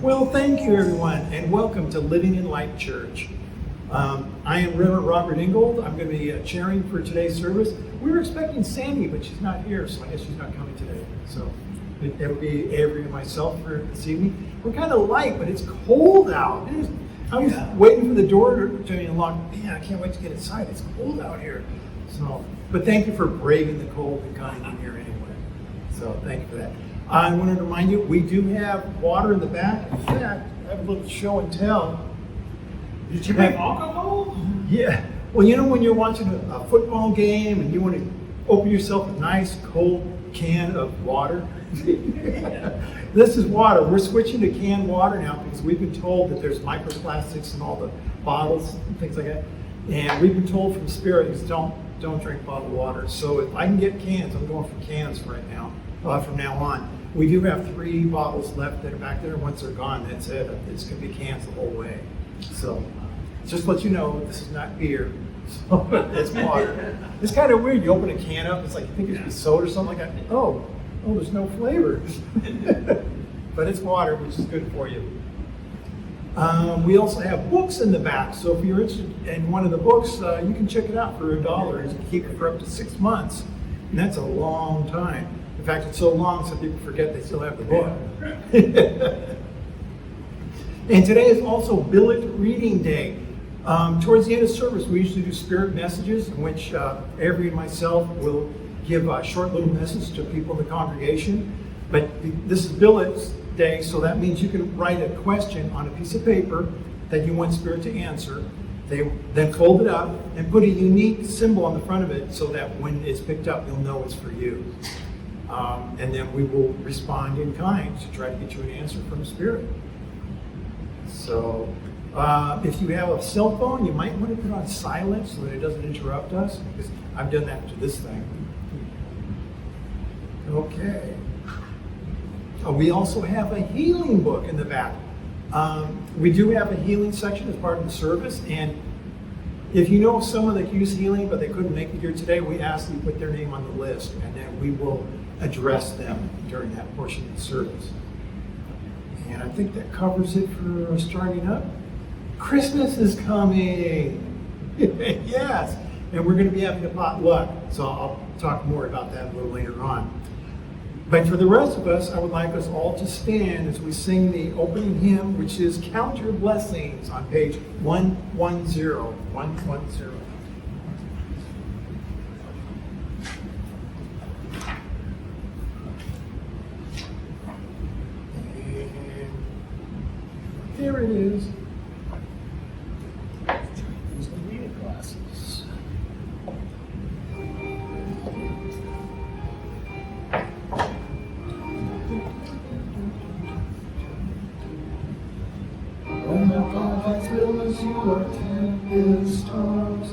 Well, thank you, everyone, and welcome to Living in Light Church. I am Reverend Robert Ingold. I'm going to be chairing for today's service. We were expecting Sandy, but she's not here, so I guess she's not coming today. So it will be Avery and myself for this evening. We're kind of light, but it's cold out. I was waiting for the door to unlock. Man, I can't wait to get inside. It's cold out here. So, but thank you for braving the cold and coming in here anyway. So thank you for that. I wanted to remind you, we do have water in the back. In fact, I have a little show and tell. Did you have alcohol? Yeah. Well, you know when you're watching a football game and you want to open yourself a nice cold can of water? This is water. We're switching to canned water now because we've been told that there's microplastics in all the bottles and things like that. And we've been told from Spiritualist, don't drink bottled water. So if I can get cans, I'm going for cans right now, from now on. We do have 3 bottles left that are back there. Once they're gone, that's it. It's going to be cans the whole way. So just to let you know, this is not beer. So it's water. It's kind of weird. You open a can up, it's like you think it's soda or something like that. Oh, there's no flavor. But it's water, which is good for you. We also have books in the back. So if you're interested in one of the books, you can check it out for $1. You can keep it for up to 6 months. And that's a long time. In fact, it's so long, some people forget they still have the book. And today is also Billet Reading Day. Towards the end of service, we usually do spirit messages in which Avery and myself will give a short little message to people in the congregation. But this is Billet's Day, so that means you can write a question on a piece of paper that you want Spirit to answer. They then fold it up and put a unique symbol on the front of it so that when it's picked up, you'll know it's for you. And then we will respond in kind to try to get you an answer from Spirit. So if you have a cell phone, you might want to put on silent so that it doesn't interrupt us, because I've done that to this thing. Okay. We also have a healing book in the back. We do have a healing section as part of the service, and if you know someone that can use healing but they couldn't make it here today, we ask that you put their name on the list, and then we will address them during that portion of the service. And I think that covers it for starting up. Christmas is coming. Yes. And we're going to be having a potluck. So I'll talk more about that a little later on. But for the rest of us, I would like us all to stand as we sing the opening hymn, which is Count Your Blessings on page 110. 110. There it is. Use the reading glasses. When the gods will as you are tempest storms,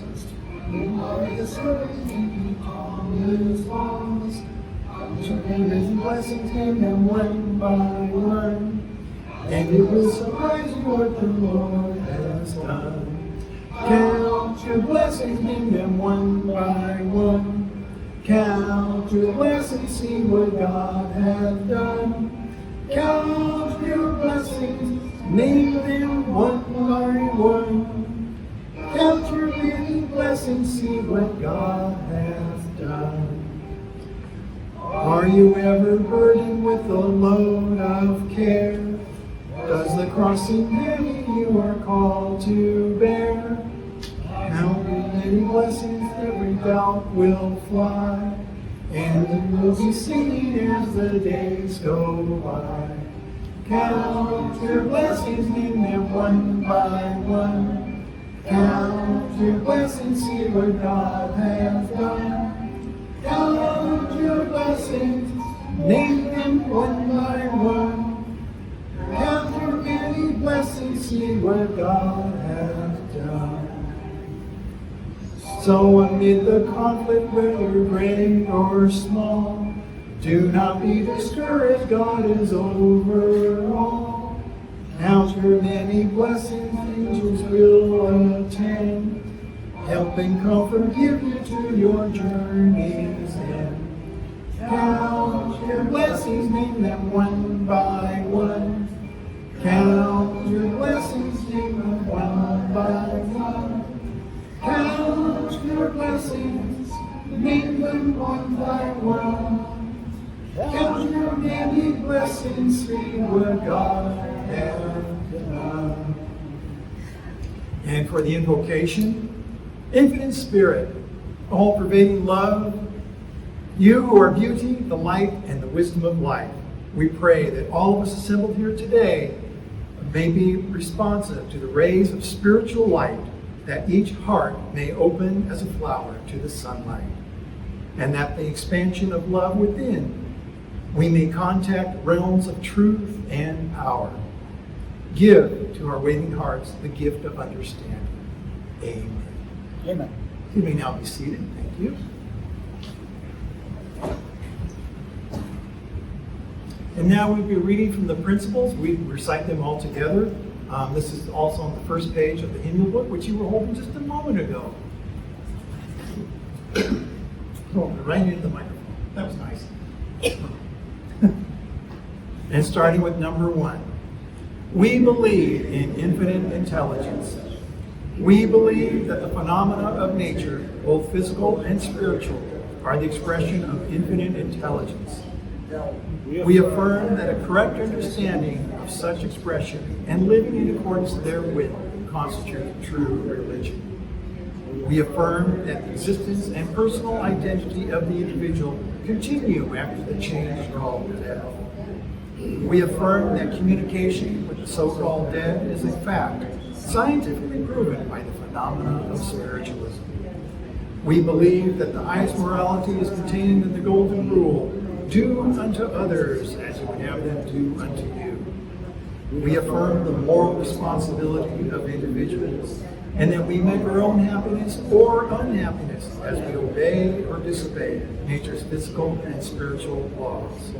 you are the servants and calm his walls. Your favors and blessings came them one by one. And it will surprise you what the Lord has done. Count your blessings, name them one by one. Count your blessings, see what God has done. Count your blessings, name them one by one. Count your many blessings, see what God has done. Are you ever burdened with a load of care? Does the cross seem heavy you are called to bear? Count your many blessings, every doubt will fly, and you'll be singing as the days go by. Count your blessings, name them one by one. Count your blessings, see what God has done. Count your blessings, name them one by one. Count your many blessings, see what God has done. So amid the conflict, whether great or small, do not be discouraged, God is over all. Count your many blessings, angels will attend, help and comfort give you to your journey's end. Count your blessings, name them one by one. Count your blessings, demon, one by one. Count your blessings, name them one by one. Count your many blessings, see what God has done. And for the invocation, infinite spirit, all-pervading love, you who are beauty, the light, and the wisdom of life, we pray that all of us assembled here today may be responsive to the rays of spiritual light, that each heart may open as a flower to the sunlight, and that the expansion of love within, we may contact realms of truth and power. Give to our waiting hearts the gift of understanding. Amen. Amen. You may now be seated. Thank you. And now we'll be reading from the principles. We recite them all together. This is also on the first page of the hymnal book, which you were holding just a moment ago. Oh, right into the microphone. That was nice. And starting with number 1. We believe in infinite intelligence. We believe that the phenomena of nature, both physical and spiritual, are the expression of infinite intelligence. We affirm that a correct understanding of such expression and living in accordance therewith constitute true religion. We affirm that the existence and personal identity of the individual continue after the change called death. We affirm that communication with the so-called dead is a fact, scientifically proven by the phenomena of spiritualism. We believe that the highest morality is contained in the golden rule, do unto others as you would have them do unto you. We affirm the moral responsibility of individuals, and that we make our own happiness or unhappiness as we obey or disobey nature's physical and spiritual laws.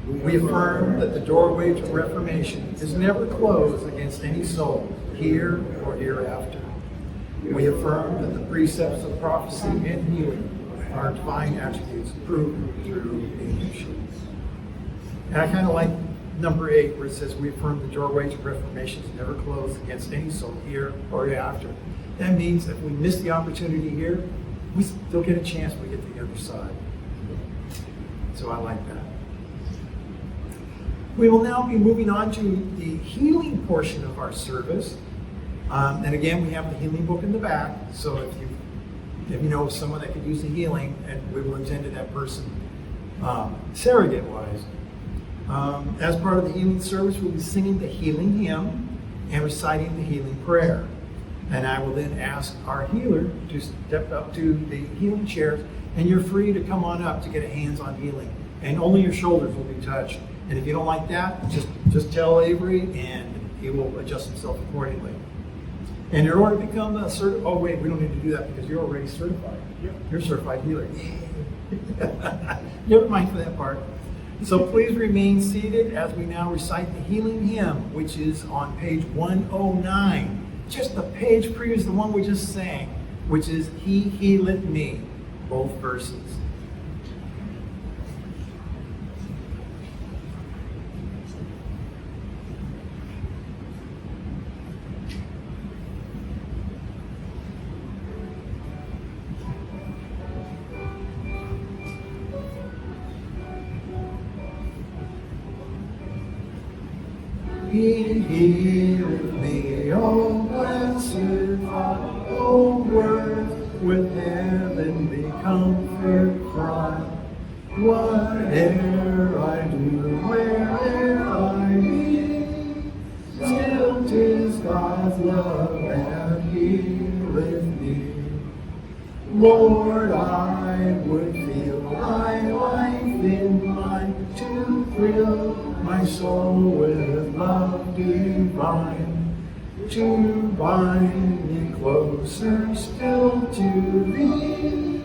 We affirm that the doorway to reformation is never closed against any soul, here or hereafter. We affirm that the precepts of prophecy and healing are divine attributes proven through nature. And I kind of like number 8, where it says, we affirm the doorway to reformation is never closed against any soul, here or hereafter. That means if we miss the opportunity here, we still get a chance when we get to the other side. So I like that. We will now be moving on to the healing portion of our service. And again, we have the healing book in the back. So if you know someone that could use the healing, and we will attend to that person surrogate-wise. As part of the healing service, we'll be singing the healing hymn and reciting the healing prayer. And I will then ask our healer to step up to the healing chairs, and you're free to come on up to get a hands-on healing. And only your shoulders will be touched. And if you don't like that, just tell Avery, and he will adjust himself accordingly. And in order to become a certified, oh wait, we don't need to do that because you're already certified. Yep. You're a certified healer. Never mind for that part. So please remain seated as we now recite the healing hymn, which is on page 109. Just the page previous to the one we just sang, which is He Healeth Me, both verses. He healeth me, O blessed Father, O Word, with heavenly comfort cry. Whate'er I do, where'er I be, still 'tis God's love that healeth me. Lord, I would feel thy life in mine to thrill my soul with love divine, to bind me closer still to thee,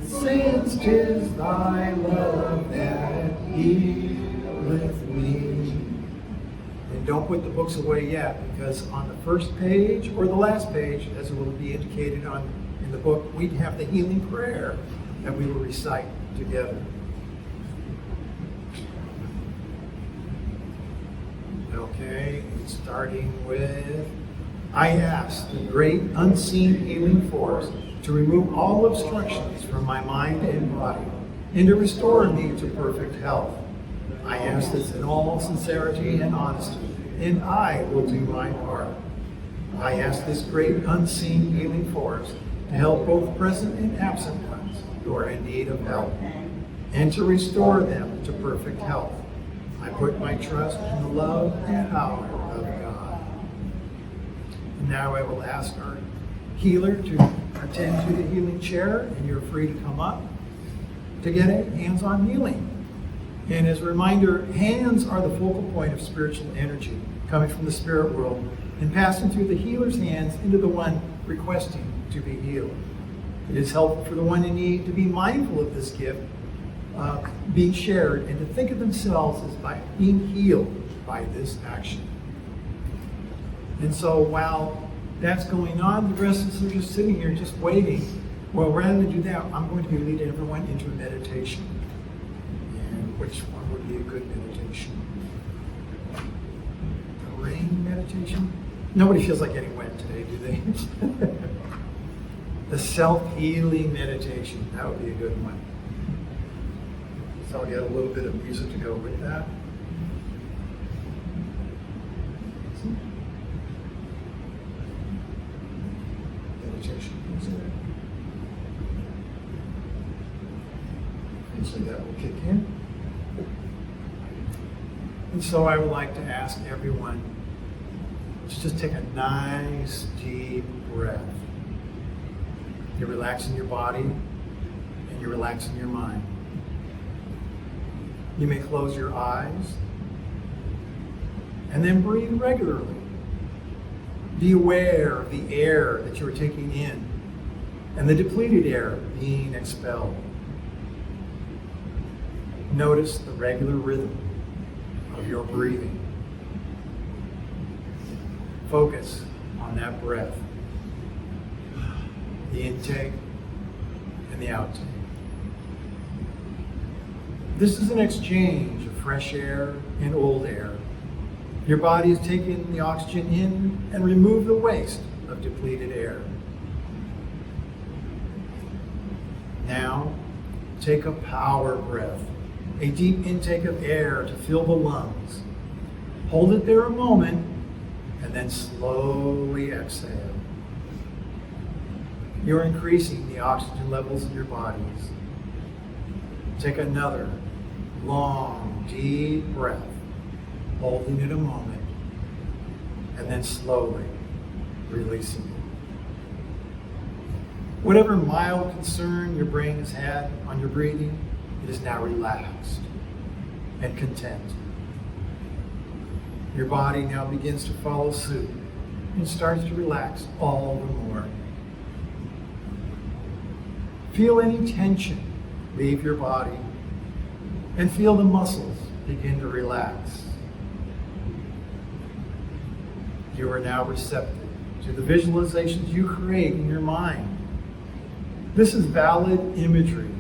since 'tis thy love that healeth me. And don't put the books away yet, because on the first page or the last page, as it will be indicated in the book, we have the healing prayer that we will recite together. Okay, starting with, I ask the great unseen healing force to remove all obstructions from my mind and body and to restore me to perfect health. I ask this in all sincerity and honesty, and I will do my part. I ask this great unseen healing force to help both present and absent ones who are in need of help, and to restore them to perfect health. I put my trust in the love and power of God. And now I will ask our healer to attend to the healing chair, and you're free to come up to get a hands-on healing. And as a reminder, hands are the focal point of spiritual energy coming from the spirit world and passing through the healer's hands into the one requesting to be healed. It is helpful for the one in need to be mindful of this gift being shared and to think of themselves as by being healed by this action. And so while that's going on, the rest of us are just sitting here just waiting. Well, rather than do that, I'm going to be leading everyone into a meditation. And which one would be a good meditation? A rain meditation? Nobody feels like getting wet today, do they? The self-healing meditation, that would be a good one. So we got a little bit of music to go with that. Meditation music. And so that will kick in. And so I would like to ask everyone to just take a nice deep breath. You're relaxing your body and you're relaxing your mind. You may close your eyes and then breathe regularly. Be aware of the air that you're taking in and the depleted air being expelled. Notice the regular rhythm of your breathing. Focus on that breath, the intake and the outtake. This is an exchange of fresh air and old air. Your body is taking the oxygen in and remove the waste of depleted air. Now, take a power breath, a deep intake of air to fill the lungs. Hold it there a moment, and then slowly exhale. You're increasing the oxygen levels in your bodies. Take another long, deep breath, holding it a moment, and then slowly releasing it. Whatever mild concern your brain has had on your breathing, it is now relaxed and content. Your body now begins to follow suit and starts to relax all the more. Feel any tension leave your body and feel the muscles begin to relax. You are now receptive to the visualizations you create in your mind. This is valid imagery,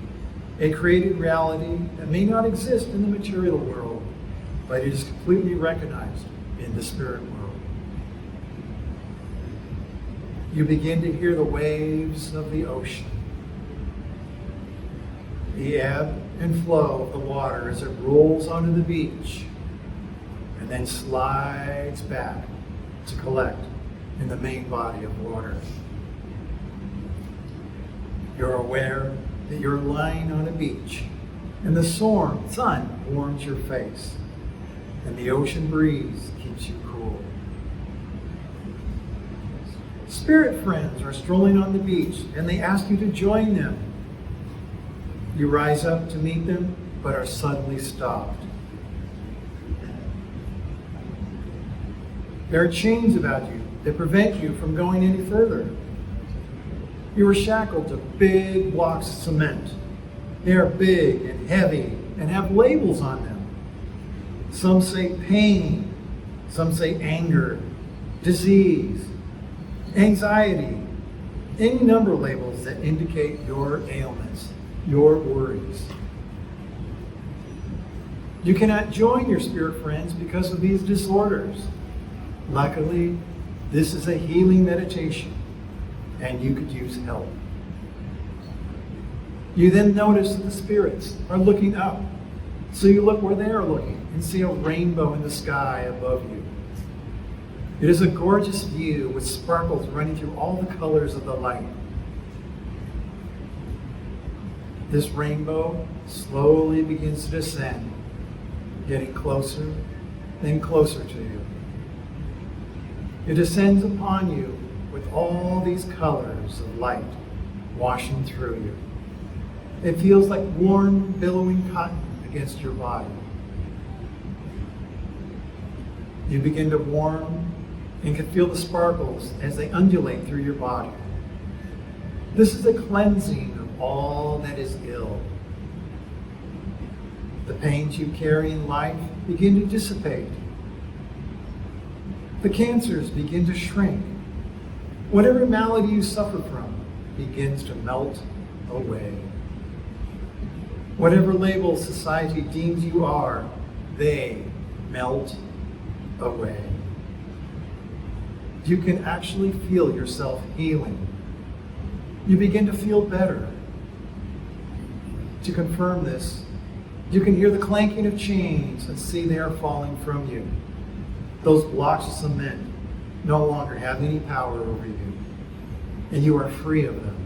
a created reality that may not exist in the material world, but it is completely recognized in the spirit world. You begin to hear the waves of the ocean, the ebb and flow of the water as it rolls onto the beach and then slides back to collect in the main body of water. You're aware that you're lying on a beach and the sun warms your face and the ocean breeze keeps you cool. Spirit friends are strolling on the beach and they ask you to join them. You rise up to meet them, but are suddenly stopped. There are chains about you that prevent you from going any further. You are shackled to big blocks of cement. They are big and heavy and have labels on them. Some say pain, some say anger, disease, anxiety, any number of labels that indicate your ailments, your worries. You cannot join your spirit friends because of these disorders. Luckily, this is a healing meditation, and you could use help. You then notice that the spirits are looking up. So you look where they are looking and see a rainbow in the sky above you. It is a gorgeous view with sparkles running through all the colors of the light. This rainbow slowly begins to descend, getting closer and closer to you. It descends upon you with all these colors of light washing through you. It feels like warm, billowing cotton against your body. You begin to warm and can feel the sparkles as they undulate through your body. This is a cleansing of all that is ill. The pains you carry in life begin to dissipate. The cancers begin to shrink. Whatever malady you suffer from begins to melt away. Whatever label society deems you are, they melt away. You can actually feel yourself healing. You begin to feel better. To confirm this, you can hear the clanking of chains and see they are falling from you. Those blocks of cement no longer have any power over you, and you are free of them.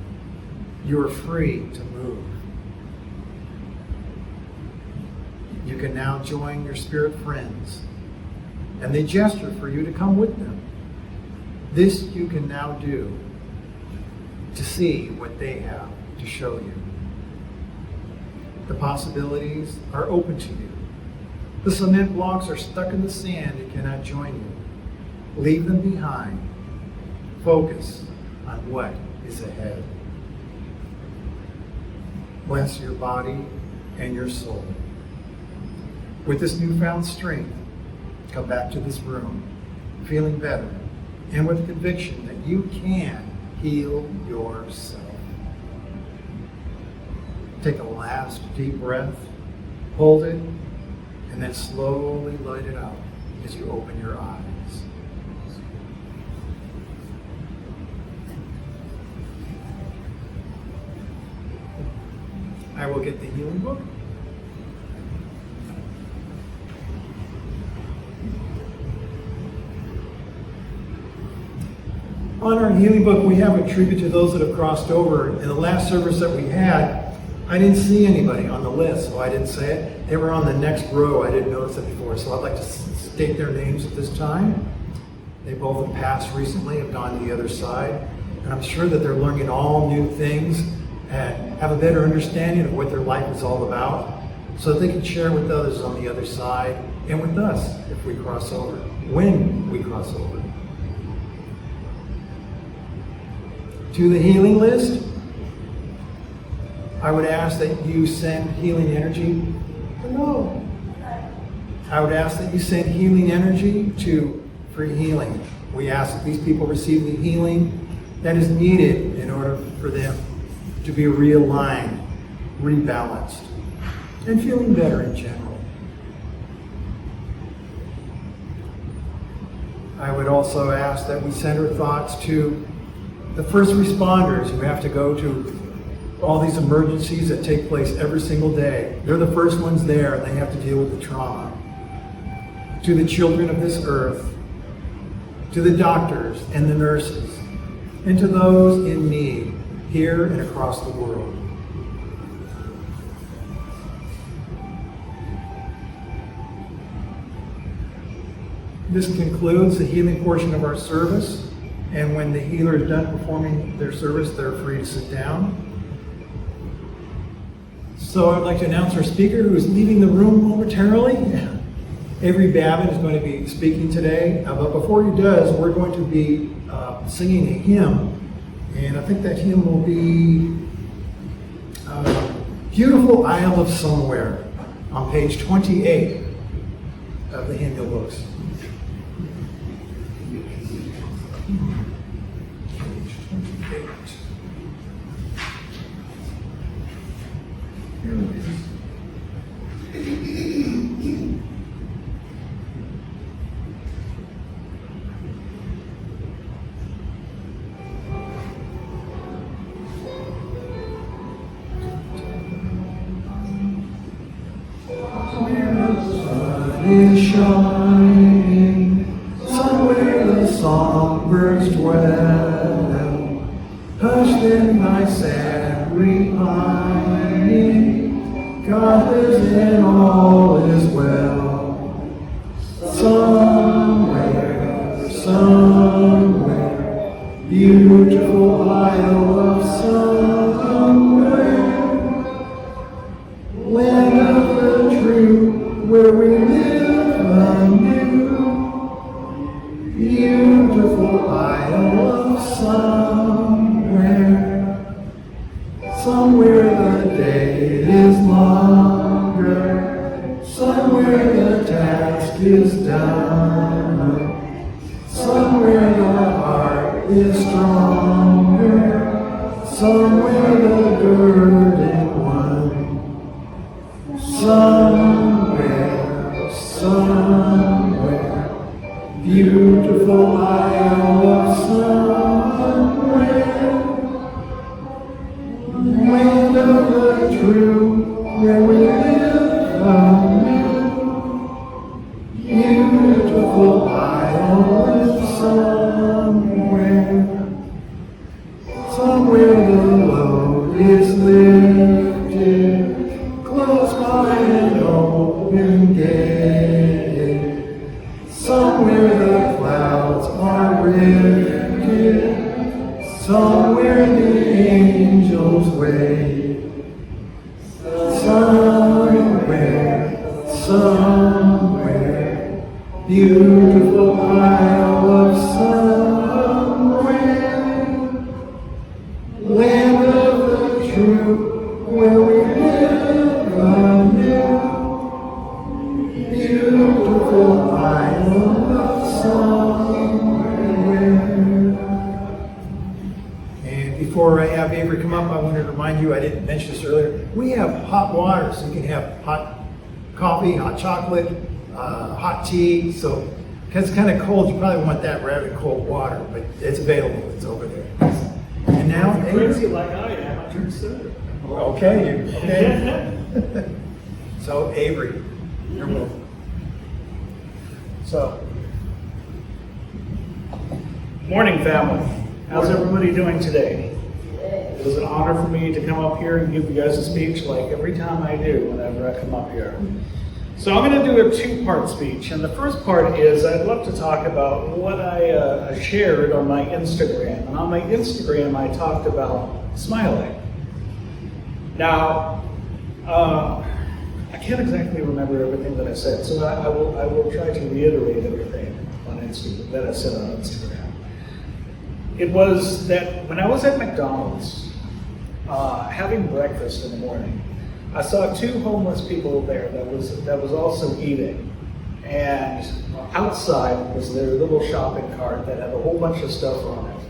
You are free to move. You can now join your spirit friends, and they gesture for you to come with them. This you can now do to see what they have to show you. The possibilities are open to you. The cement blocks are stuck in the sand and cannot join you. Leave them behind. Focus on what is ahead. Bless your body and your soul. With this newfound strength, come back to this room, feeling better, and with the conviction that you can heal yourself. Take a last deep breath, hold it, and then slowly let it out as you open your eyes. I will get the healing book. On our healing book, we have a tribute to those that have crossed over. In the last service that we had, I didn't see anybody on the list, so I didn't say it. They were on the next row. I didn't notice it before, so I'd like to state their names at this time. They both have passed recently, have gone to the other side, and I'm sure that they're learning all new things and have a better understanding of what their life is all about, so that they can share with others on the other side and with us if we cross over, when we cross over. To the healing list, I would ask that you send healing energy. Hello. I would ask that you send healing energy to Free Healing. We ask that these people receive the healing that is needed in order for them to be realigned, rebalanced, and feeling better in general. I would also ask that we send our thoughts to the first responders who have to go to all these emergencies that take place every single day. They're the first ones there, and they have to deal with the trauma. To the children of this earth, to the doctors and the nurses, and to those in need here and across the world. This concludes the healing portion of our service. And when the healer is done performing their service, they're free to sit down. So I'd like to announce our speaker who is leaving the room momentarily. Avery Babon is going to be speaking today. But before he does, we're going to be singing a hymn. And I think that hymn will be Beautiful Isle of Somewhere on page 28 of the hymnal books. Here it is. is shining. Somewhere the songbirds dwell, hushed in my sad repining. God lives and all is well. Somewhere, beautiful isle of somewhere, land of the true, where we live anew. Beautiful isle of somewhere the day is longer, somewhere the task is done, somewhere the heart is stronger, somewhere the burden won. Somewhere, beautiful isle of somewhere, land of the true, where we live anew. Beautiful isle of somewhere the load is lifted, close by an open gate. Somewhere the clouds are rifted, somewhere the angels wait. Somewhere, beautiful isle of somewhere, land of the true, where we live anew. Beautiful isle of somewhere. And before I have Avery come up, I wanted to remind you, I didn't mention this earlier, we have hot water, so you can have hot coffee, hot chocolate, hot tea. So, because it's kind of cold, you probably want that rather than cold water, but it's available, it's over there. And now, Crazy like I am, I drink soda. okay. So, Avery, you're welcome. So, Morning, family. How's everybody doing today? It is an honor for me to come up here and give you guys a speech like every time I do whenever I come up here. So I'm going to do a two-part speech, and the first part is I'd love to talk about what I shared on my Instagram. And on my Instagram, I talked about smiling. Now, I can't exactly remember everything that I said, so I will try to reiterate everything on Instagram that I said on Instagram. It was that when I was at McDonald's having breakfast in the morning, I saw two homeless people there that was also eating, and outside was their little shopping cart that had a whole bunch of stuff on it.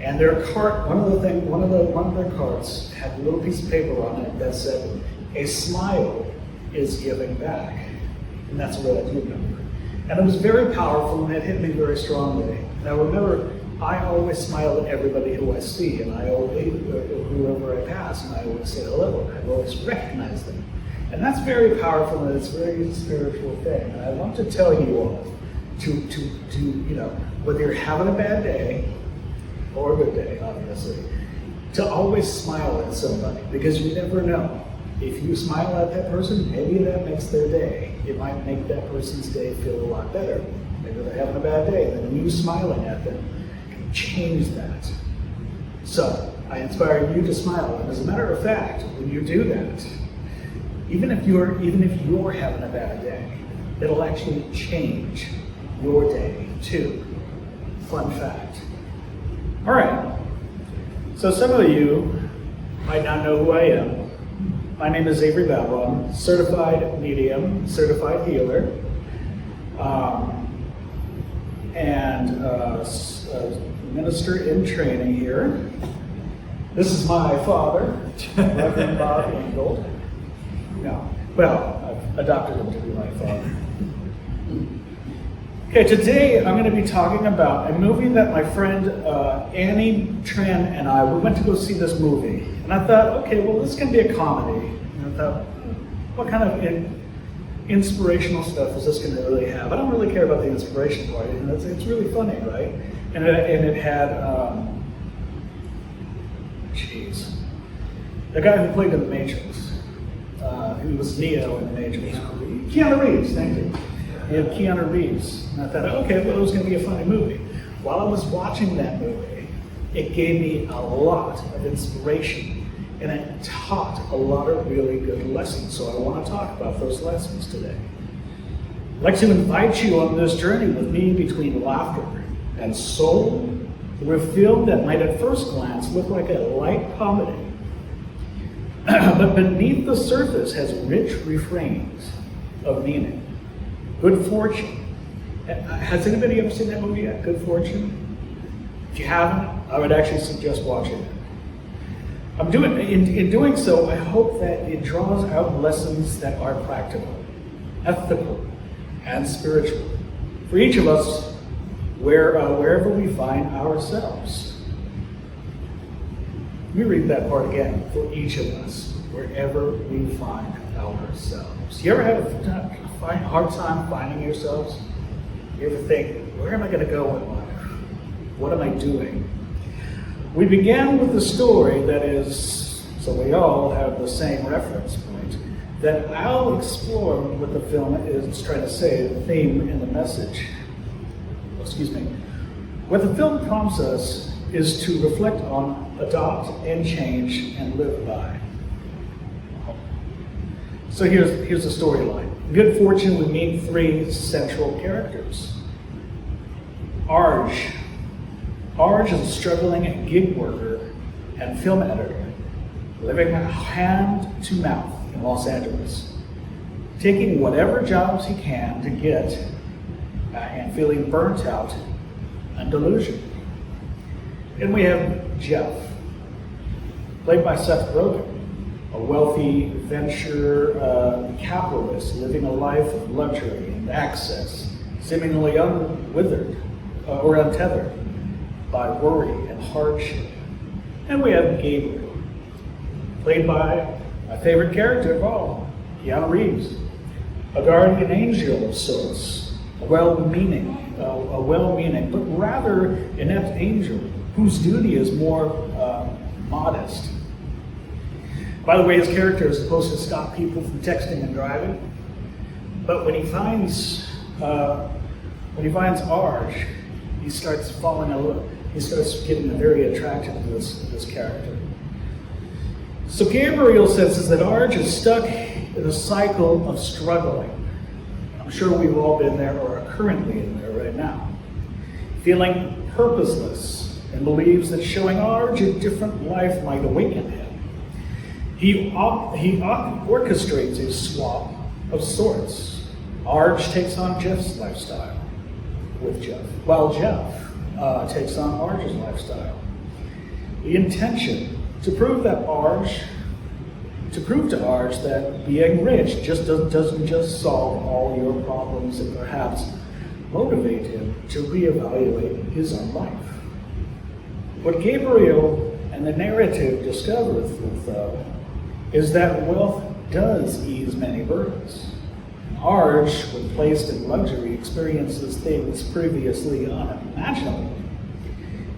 And their cart, one of their carts had a little piece of paper on it that said, "A smile is giving back," and that's what I do remember. And it was very powerful, and it hit me very strongly. Now remember, I always smile at everybody who I see, and I always, whoever I pass, and I always say hello, and I always recognize them. And that's very powerful, and it's a very spiritual thing. And I want to tell you all to whether you're having a bad day, or a good day, obviously, to always smile at somebody, because you never know. If you smile at that person, maybe that makes their day. It might make that person's day feel a lot better. Maybe they're having a bad day, then you smiling at them change that. So I inspire you to smile. And as a matter of fact, when you do that, even if you're having a bad day, it'll actually change your day too. Fun fact. All right. So some of you might not know who I am. My name is Avery Babon, certified medium, certified healer, and minister in training here. This is my father, Reverend Bob Engel. No, well, I've adopted him to be my father. Okay, today I'm going to be talking about a movie that my friend Annie Tran and I, we went to go see this movie. And I thought, okay, well, this can be a comedy. And I thought, what kind of inspirational stuff is this going to really have? I don't really care about the inspiration part. It's really funny, right? And it had, the guy who played in The Matrix. He was Neo in The Matrix. Keanu Reeves, thank you. He had Keanu Reeves. And I thought, okay, well, it was going to be a funny movie. While I was watching that movie, it gave me a lot of inspiration, and it taught a lot of really good lessons. So I want to talk about those lessons today. I'd like to invite you on this journey with me between laughter and soul through a film that might at first glance look like a light comedy, but beneath the surface has rich refrains of meaning. Good Fortune. Has anybody ever seen that movie yet, Good Fortune? If you haven't, I would actually suggest watching it. In doing so, I hope that it draws out lessons that are practical, ethical, and spiritual for each of us, wherever we find ourselves. Let me read that part again. For each of us, wherever we find ourselves. You ever have a hard time finding yourselves? You ever think, where am I going to go in life? What am I doing? We began with the story that is, so we all have the same reference point, that I'll explore what the film is trying to say, the theme and the message. What the film prompts us is to reflect on, adopt, and change, and live by. So here's the storyline. In Good Fortune, we meet three central characters. Arj. Arj is a struggling gig worker and film editor, living hand to mouth in Los Angeles, taking whatever jobs he can to get and feeling burnt out and delusional. And we have Jeff, played by Seth Rogen, a wealthy venture capitalist living a life of luxury and access, seemingly unwithered or untethered by worry and hardship. And we have Gabriel, played by my favorite character of all, Keanu Reeves, a guardian angel of sorts, a well-meaning but rather inept angel whose duty is more modest. By the way, his character is supposed to stop people from texting and driving, but when he finds Arj, he starts falling in love. He starts getting very attracted to this character. So Gabriel senses that Arj is stuck in a cycle of struggling. I'm sure we've all been there or are currently in there right now. Feeling purposeless, and believes that showing Arj a different life might awaken him. He orchestrates a swap of sorts. Arj takes on Jeff's lifestyle with Jeff, while Jeff takes on Arj's lifestyle. The intention to prove to Arj that being rich doesn't just solve all your problems and perhaps motivate him to reevaluate his own life. What Gabriel and the narrative discovers, though, is that wealth does ease many burdens. Arj, when placed in luxury, experiences things previously unimaginable.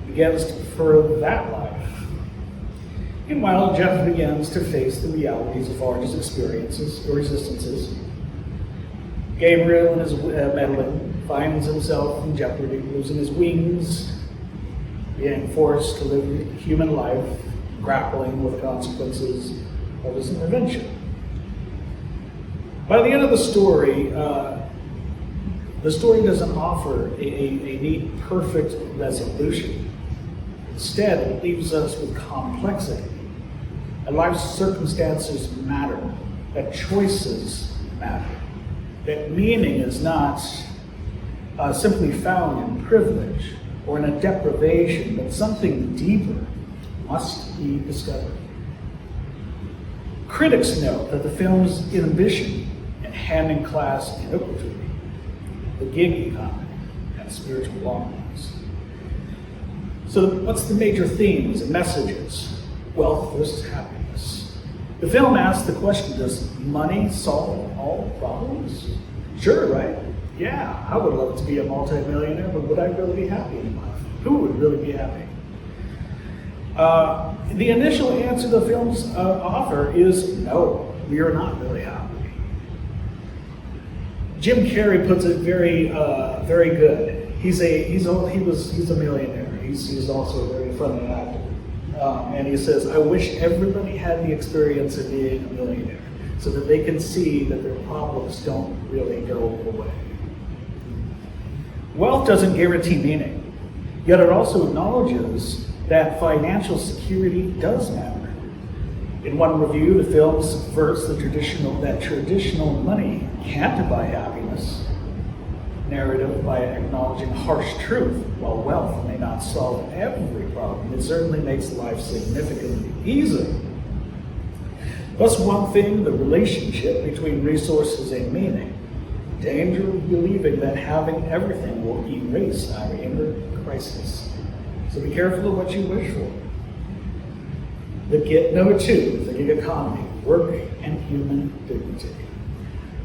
Begins to prefer that life. Meanwhile, Jeff begins to face the realities of Arj's experiences or existences. Gabriel, in his meddling, finds himself in jeopardy, losing his wings, being forced to live human life, grappling with consequences of his intervention. By the end of the story doesn't offer a neat, perfect resolution. Instead, it leaves us with complexity. That life's circumstances matter, that choices matter, that meaning is not simply found in privilege or in a deprivation, but something deeper must be discovered. Critics note that the film's ambition in handing class iniquity, the gig economy, and spiritual longings. So what's the major themes and messages? Wealth versus happiness, The film asks the question, does money solve all problems? Sure, right? Yeah, I would love to be a multimillionaire, but would I really be happy in life? Who would really be happy? The initial answer the films offer is no, we are not really happy. Jim Carrey puts it very good. He's a millionaire. He's also a very funny actor. And he says, I wish everybody had the experience of being a millionaire so that they can see that their problems don't really go away. Wealth doesn't guarantee meaning, yet it also acknowledges that financial security does matter. In one review, the film subverts that traditional money can't buy happiness narrative by acknowledging harsh truth. While wealth may not solve every problem, it certainly makes life significantly easier. Thus, one thing, the relationship between resources and meaning. Danger of believing that having everything will erase our inner crisis. So be careful of what you wish for. Number two, the gig economy, work and human dignity.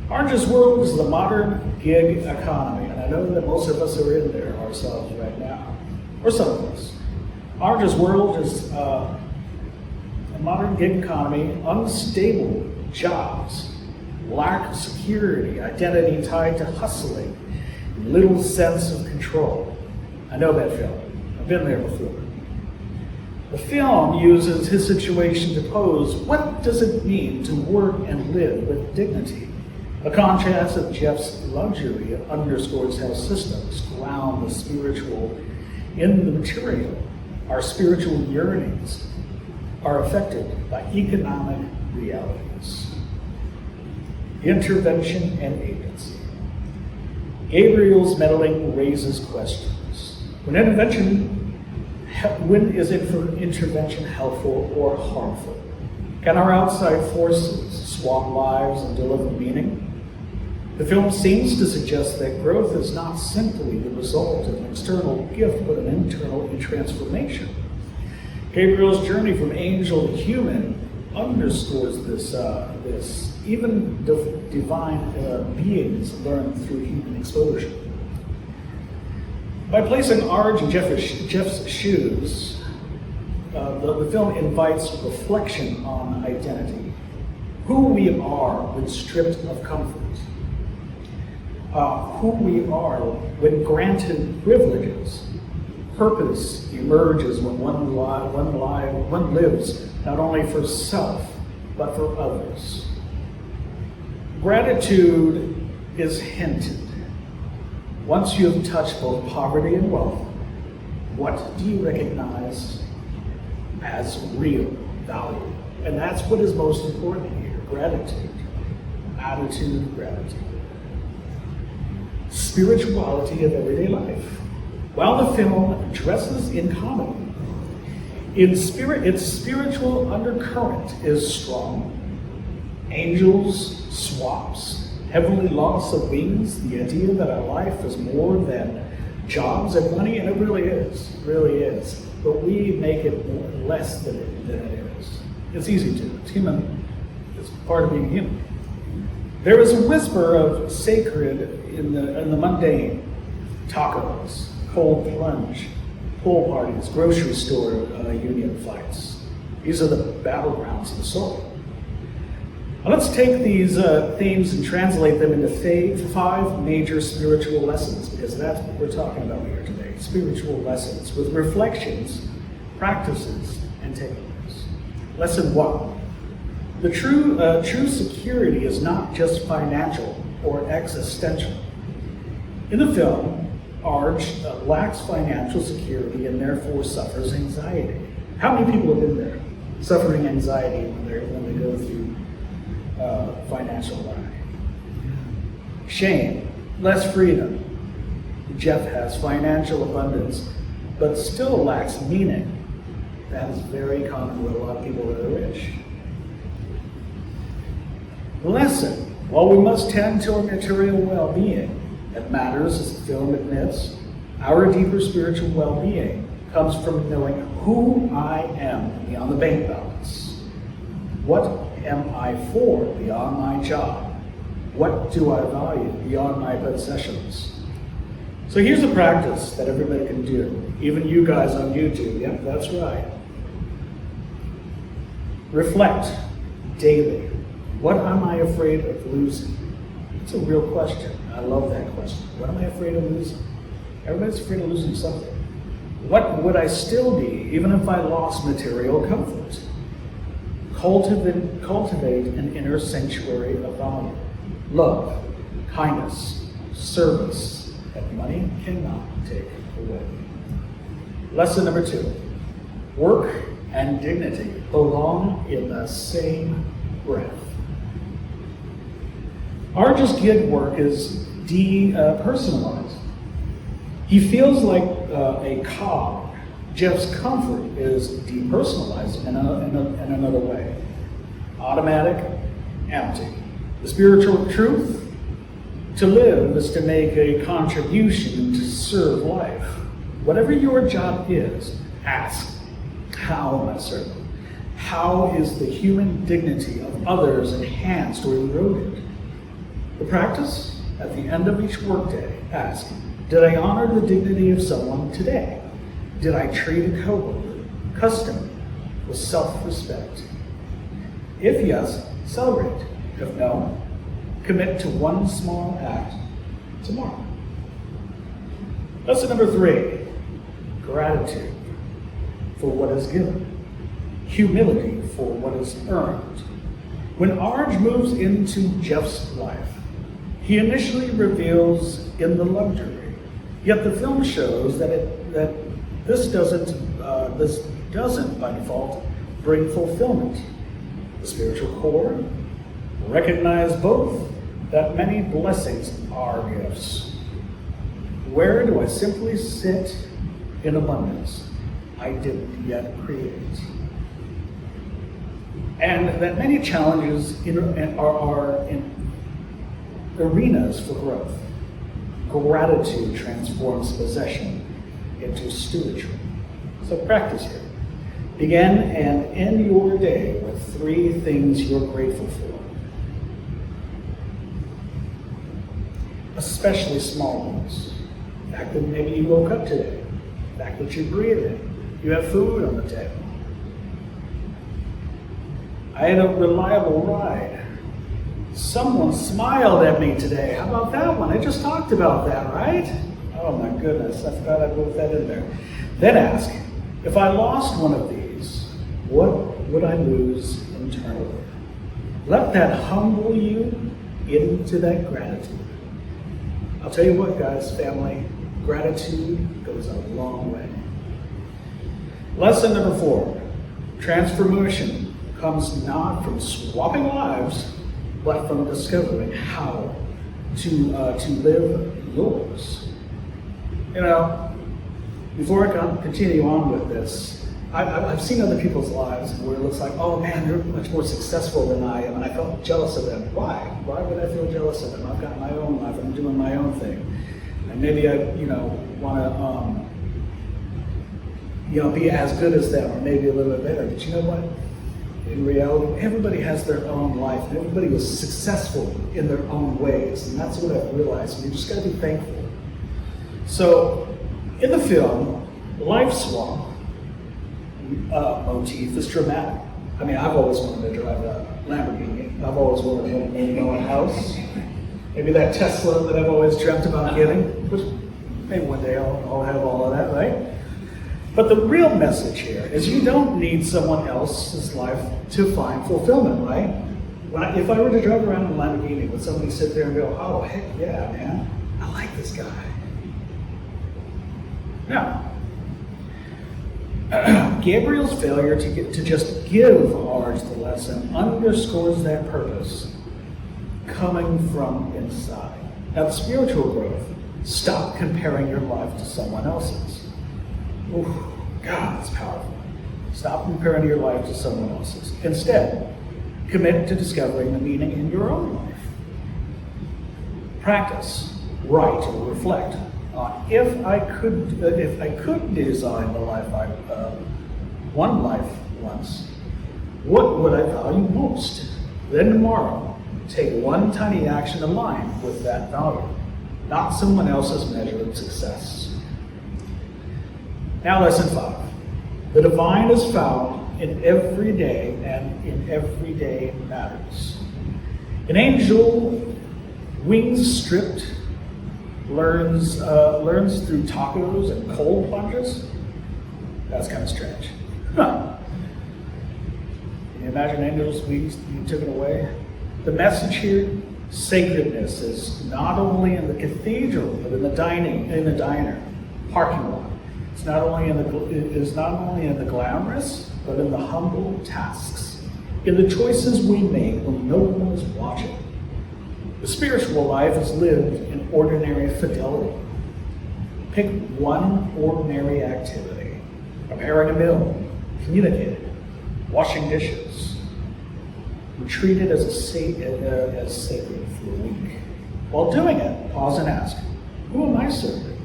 Orange's world is the modern gig economy, and I know that most of us are in there ourselves right now, or some of us. Orange's world is a modern gig economy, unstable jobs, lack of security, identity tied to hustling, little sense of control. I know that feeling. I've been there before. The film uses his situation to pose, what does it mean to work and live with dignity? A contrast of Jeff's luxury underscores how systems ground the spiritual in the material. Our spiritual yearnings are affected by economic realities. Intervention and agency. Gabriel's meddling raises questions. When is intervention helpful or harmful? Can our outside forces swap lives and deliver meaning? The film seems to suggest that growth is not simply the result of an external gift, but an internal transformation. Gabriel's journey from angel to human underscores this. Even divine beings learn through human exposure. By placing Arj in Jeff's shoes, the film invites reflection on identity. Who we are when stripped of comfort. Who we are when granted privileges. Purpose emerges when one lives not only for self, but for others. Gratitude is hinted. Once you have touched both poverty and wealth, what do you recognize as real value? And that's what is most important here, gratitude. Attitude of gratitude. Spirituality of everyday life. While the film dresses in comedy, its spiritual undercurrent is strong. Angels, swaps, heavenly loss of wings, the idea that our life is more than jobs and money, and it really is. But we make it less than it is. It's easy to. It's human. It's part of being human. There is a whisper of sacred in the mundane. Tacos, cold plunge, pool parties, grocery store union fights. These are the battlegrounds of the soul. Now let's take these themes and translate them into 5 major spiritual lessons, because that's what we're talking about here today. Spiritual lessons with reflections, practices, and takeaways. Lesson 1. The true security is not just financial or existential. In the film, Arj lacks financial security and therefore suffers anxiety. How many people have been there, suffering anxiety when they go through financial lack? Shame, less freedom. Jeff has financial abundance, but still lacks meaning. That is very common with a lot of people that are rich. Lesson. While we must tend to our material well-being, it matters, as the film admits, our deeper spiritual well-being comes from knowing who I am beyond the bank balance. What am I for beyond my job? What do I value beyond my possessions? So here's a practice that everybody can do, even you guys on YouTube. Yep, that's right. Reflect daily. What am I afraid of losing? It's a real question. I love that question. What am I afraid of losing? Everybody's afraid of losing something. What would I still be, even if I lost material comfort? Cultivate an inner sanctuary of value. Love, kindness, service that money cannot take away. Lesson number 2. Work and dignity belong in the same breath. Our just gig work is depersonalized. He feels like a cog. Jeff's comfort is depersonalized in another way. Automatic, empty. The spiritual truth? To live is to make a contribution and to serve life. Whatever your job is, ask, how am I serving? How is the human dignity of others enhanced or eroded? The practice, at the end of each workday, ask, did I honor the dignity of someone today? Did I treat a coworker, customer, with self-respect? If yes, celebrate. If no, commit to one small act tomorrow. Lesson number 3, gratitude for what is given, humility for what is earned. When Arj moves into Jeff's life, he initially reveals in the luxury, yet the film shows that this doesn't by default bring fulfillment. The spiritual core recognize both that many blessings are gifts. Where do I simply sit in abundance I didn't yet create? And that many challenges are in arenas for growth. Gratitude transforms possession into stewardship. So practice here. Begin and end your day with 3 things you're grateful for. Especially small ones. The fact that maybe you woke up today. The fact that you're breathing. You have food on the table. I had a reliable ride. Someone smiled at me today. How about that one? I just talked about that, right? Oh my goodness, I forgot I put that in there. Then ask, if I lost one of these, what would I lose internally? Let that humble you into that gratitude. I'll tell you what, guys, family, gratitude goes a long way. Lesson number 4, transformation comes not from swapping lives, but from discovering how to live yours. You know, before I continue on with this, I've seen other people's lives where it looks like, oh man, they're much more successful than I am, and I felt jealous of them. Why? Why would I feel jealous of them? I've got my own life, I'm doing my own thing. And maybe I, want to, be as good as them, or maybe a little bit better. But you know what? In reality, everybody has their own life, and everybody was successful in their own ways, and that's what I've realized. And you just got to be thankful. So, in the film, Life Swap motif is dramatic. I mean, I've always wanted to drive a Lamborghini. I've always wanted to own a house. Maybe that Tesla that I've always dreamt about getting, which maybe one day I'll have all of that, right? But the real message here is you don't need someone else's life to find fulfillment, right? If I were to drive around in a Lamborghini, would somebody sit there and go, oh, heck yeah, man, I like this guy? No. Gabriel's failure to just give Arj the lesson underscores that purpose coming from inside. Now, the spiritual growth, stop comparing your life to someone else's. Oof, God, that's powerful. Stop comparing your life to someone else's. Instead, commit to discovering the meaning in your own life. Practice, write, or reflect on if I could design the life one life once, what would I value most? Then tomorrow, take one tiny action aligned with that value, not someone else's measure of success. Now, lesson 5. The divine is found in every day and in everyday matters. An angel, wings stripped, learns through tacos and cold plunges. That's kind of strange. Huh. Can you imagine angels' wings being taken away? The message here, sacredness, is not only in the cathedral, but in the diner, parking lot. It's not only in the glamorous, but in the humble tasks, in the choices we make when no one is watching. The spiritual life is lived in ordinary fidelity. Pick one ordinary activity: preparing a meal, communicating, washing dishes. We treat it as sacred for a week. While doing it, pause and ask, who am I serving?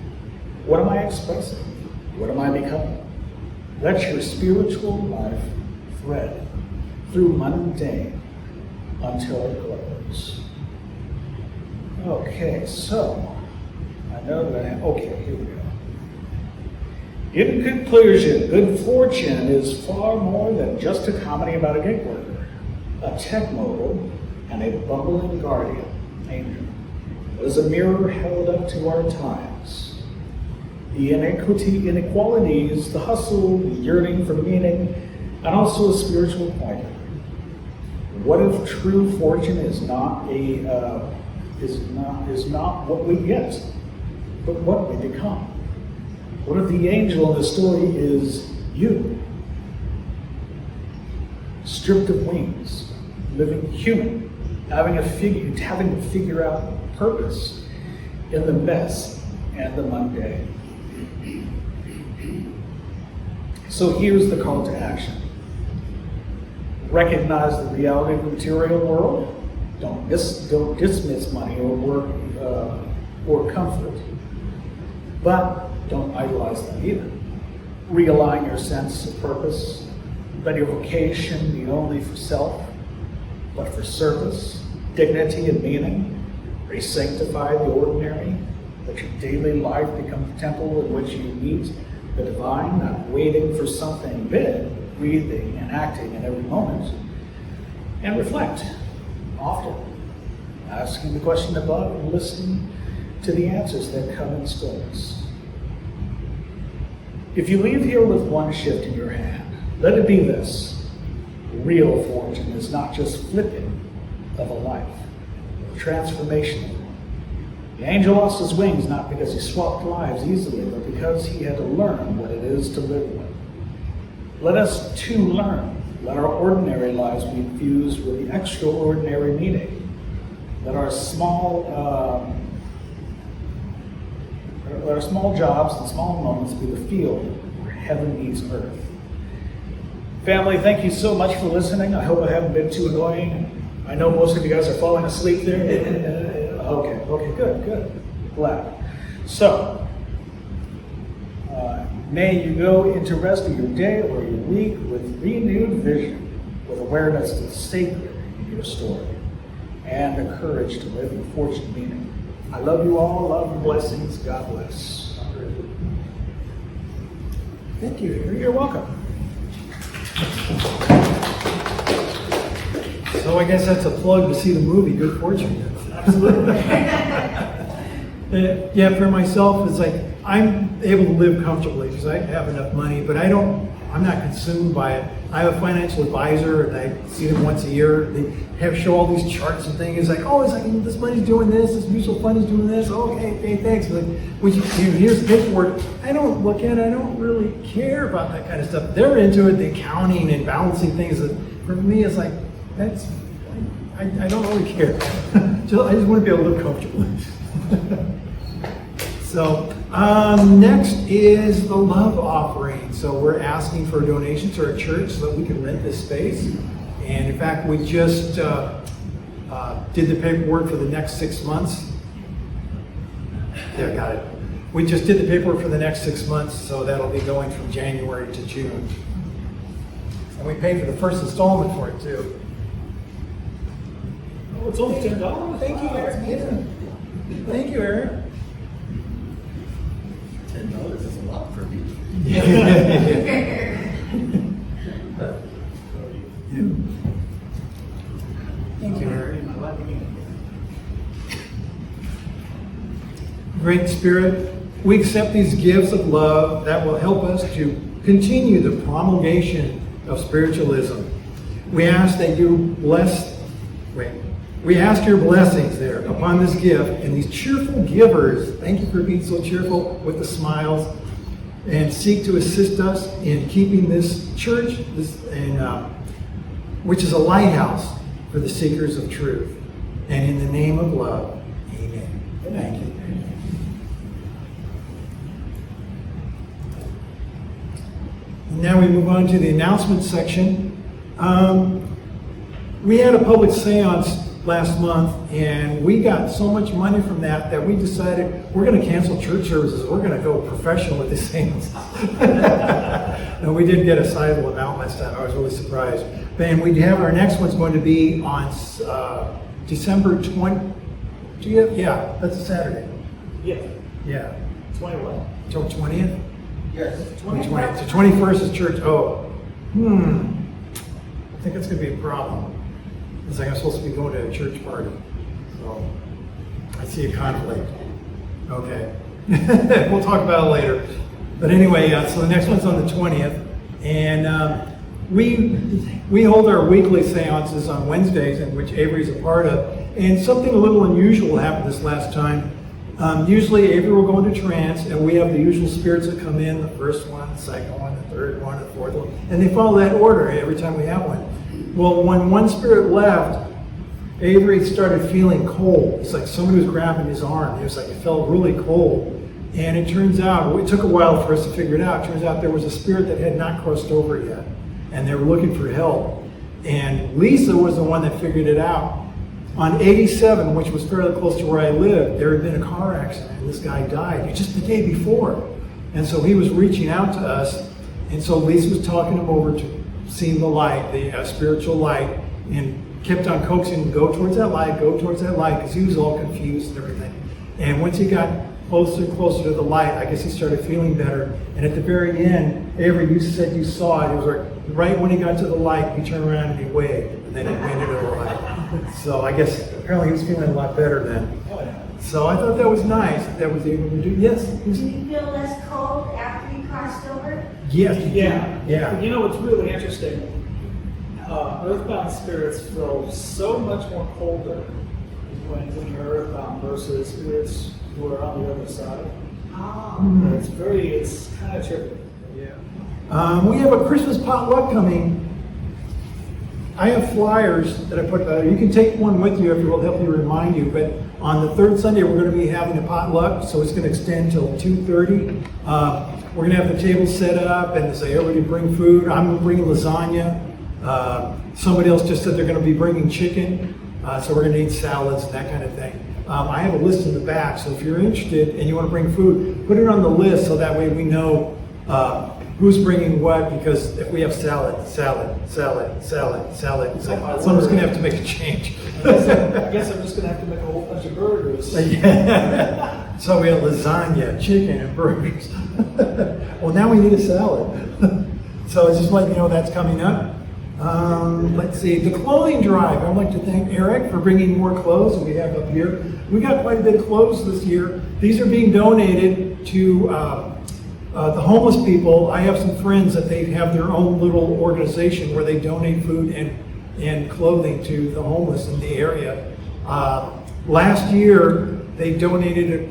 What am I expressing? What am I becoming? Let your spiritual life thread through mundane until it glows. Okay, so I know that okay, here we go. In conclusion, good fortune is far more than just a comedy about a gig worker, a tech mogul, and a bumbling guardian angel. It is a mirror held up to our times. The inequalities, the hustle, the yearning for meaning, and also a spiritual pointer. What if true fortune is not what we get, but what we become? What if the angel in the story is you, stripped of wings, living human, having to figure out purpose in the mess and the mundane? So here's the call to action. Recognize the reality of the material world. Don't dismiss money or work or comfort, but don't idolize them either. Realign your sense of purpose. Let your vocation be only for self, but for service, dignity, and meaning. Re-sanctify the ordinary. Let your daily life become the temple in which you meet the divine, not waiting for something big, breathing and acting in every moment. And reflect often, asking the question above and listening to the answers that come in stillness. If you leave here with one shift in your hand, let it be this: real fortune is not just flipping of a life, but transformational. The angel lost his wings not because he swapped lives easily, but because he had to learn what it is to live with. Let us too learn. Let our ordinary lives be infused with the extraordinary meaning. Let our small jobs and small moments be the field where heaven meets earth. Family, thank you so much for listening. I hope I haven't been too annoying. I know most of you guys are falling asleep there. Okay, good. Glad. So, may you go into rest of your day or your week with renewed vision, with awareness of the sacred in your story, and the courage to live in fortune meaning. I love you all. Love and blessings. God bless. Thank you. You're welcome. So I guess that's a plug to see the movie Good Fortune. Absolutely. Yeah, for myself, it's like I'm able to live comfortably because I have enough money, but I'm not consumed by it. I have a financial advisor, and I see them once a year. They show all these charts and things. It's like this money's doing this mutual fund is doing this. Okay, thanks. But here's the paperwork. I don't look at it. I don't really care about that kind of stuff. They're into it, the accounting and balancing things. For me, it's like I don't really care. I just want to be able to live comfortably. So next is the love offering. So we're asking for donations to our church so that we can rent this space. And in fact, we just did the paperwork for the next 6 months. Yeah, got it. We just did the paperwork for the next 6 months, so that'll be going from January to June. And we paid for the first installment for it too. Oh, it's only $10. Thank you, Eric. Yeah. Thank you, Eric. $10 is a lot for me. Thank you, Eric. Great Spirit, we accept these gifts of love that will help us to continue the promulgation of spiritualism. We ask that you we ask your blessings there upon this gift and these cheerful givers. Thank you for being so cheerful with the smiles, and seek to assist us in keeping this church, which is a lighthouse for the seekers of truth. And in the name of love, amen. Thank you. And now we move on to the announcement section. We had a public seance last month, and we got so much money from that we decided we're going to cancel church services. We're going to go professional with the seances. And we did get a sizable amount last time. I was really surprised. And we have our next one's going to be on December 20th. Yeah, that's a Saturday. Yeah. Yeah. 21. Till 20th? Yes. 20th. The 21st is church. Oh. I think that's going to be a problem. It's like I'm supposed to be going to a church party. So I see a conflict. Okay. We'll talk about it later. But anyway, so the next one's on the 20th. And we hold our weekly seances on Wednesdays, in which Avery's a part of. And something a little unusual happened this last time. Usually Avery will go into trance, and we have the usual spirits that come in, the first one, the second one, the third one, the fourth one. And they follow that order every time we have one. Well, when one spirit left, Avery started feeling cold. It's like somebody was grabbing his arm. It was like it felt really cold. And it turns out, it took a while for us to figure it out. It turns out there was a spirit that had not crossed over yet. And they were looking for help. And Lisa was the one that figured it out. On 87, which was fairly close to where I lived, there had been a car accident, and this guy died just the day before. And so he was reaching out to us. And so Lisa was talking him over to seeing the light, the spiritual light, and kept on coaxing him, go towards that light, because he was all confused and everything. And once he got closer and closer to the light, I guess he started feeling better. And at the very end, Avery, you said you saw it. It was like right when he got to the light, he turned around and he waved, and then he went into the light. So I guess apparently he was feeling a lot better then. So I thought that was nice. That was able to do. Yes. Do you feel less cold after you crossed over? Yes. Yeah. You know what's really interesting? Earthbound spirits feel so much more colder when you're earthbound versus spirits who are on the other side. Oh. It's kind of tricky. Yeah. We have a Christmas potluck coming. I have flyers that I put out. You can take one with you if it will help you remind you. But on the third Sunday, we're going to be having a potluck, so it's going to extend till 2:30. We're going to have the table set up and say everybody bring food. I'm bringing lasagna. Somebody else just said they're going to be bringing chicken. So we're going to eat salads and that kind of thing. I have a list in the back, so if you're interested and you want to bring food, put it on the list so that way we know who's bringing what, because if we have salad, it's like someone's going to have to make a change. I guess I'm just going to have to make a whole bunch of burgers. Yeah. So we have lasagna, chicken, and burgers. Well, now we need a salad. So just letting you know that's coming up. Let's see, the clothing drive. I'd like to thank Eric for bringing more clothes that we have up here. We got quite a bit of clothes this year. These are being donated to the homeless people. I have some friends that they have their own little organization where they donate food and clothing to the homeless in the area. Last year, they donated